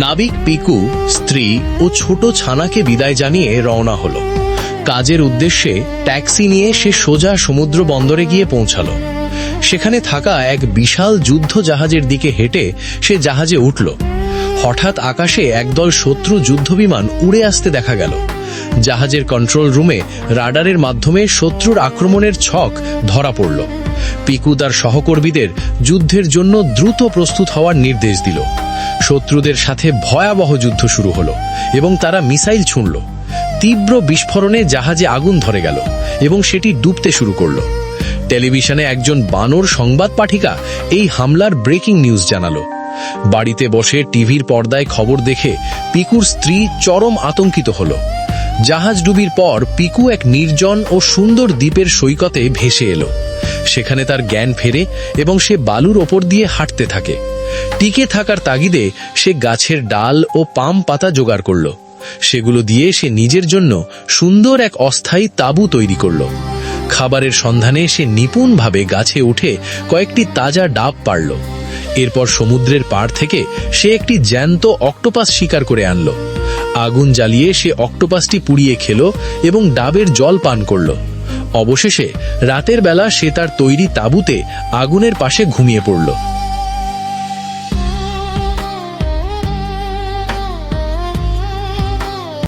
নাবিক পিকু স্ত্রী ও ছোট ছানাকে বিদায় জানিয়ে রওনা হলো। কাজের উদ্দেশ্যে ট্যাক্সি নিয়ে সে সোজা সমুদ্র বন্দরে গিয়ে পৌঁছালো। সেখানে থাকা এক বিশাল যুদ্ধ জাহাজের দিকে হেঁটে সে জাহাজে উঠল। হঠাৎ আকাশে একদল শত্রু যুদ্ধবিমান উড়ে আসতে দেখা গেল। জাহাজের কন্ট্রোল রুমে রাডারের মাধ্যমে শত্রুর আক্রমণের ছক ধরা পড়ল। পিকু তার সহকর্মীদের যুদ্ধের জন্য দ্রুত প্রস্তুত হওয়ার নির্দেশ দিল। শত্রুদের সাথে ভয়াবহ যুদ্ধ শুরু হলো এবং তারা মিসাইল ছুঁড়ল। তীব্র বিস্ফোরণে জাহাজে আগুন ধরে গেল এবং সেটি ডুবতে শুরু করল। টেলিভিশনে একজন বানর সংবাদ পাঠিকা এই হামলার ব্রেকিং নিউজ জানালো। বাড়িতে বসে টিভির পর্দায় খবর দেখে পিকুর স্ত্রী চরম আতঙ্কিত হল। জাহাজ ডুবির পর পিকু এক নির্জন ও সুন্দর দ্বীপের সৈকতে ভেসে এলো। সেখানে তার জ্ঞান ফেরে এবং সে বালুর ওপর দিয়ে হাঁটতে থাকে। টিকে থাকার তাগিদে সে গাছের ডাল ও পাম পাতা জোগাড় করল। সেগুলো দিয়ে সে নিজের জন্য সুন্দর এক অস্থায়ী তাঁবু তৈরি করল। খাবারের সন্ধানে সে নিপুণভাবে গাছে উঠে কয়েকটি তাজা ডাব পাড়ল। এরপর সমুদ্রের পাড় থেকে সে একটি জ্যান্ত অক্টোপাস শিকার করে আনল। আগুন জ্বালিয়ে সে অক্টোপাসটি পুড়িয়ে খেল এবং ডাবের জল পান করল। অবশেষে রাতের বেলা সে তার তৈরি তাঁবুতে আগুনের পাশে ঘুমিয়ে পড়ল।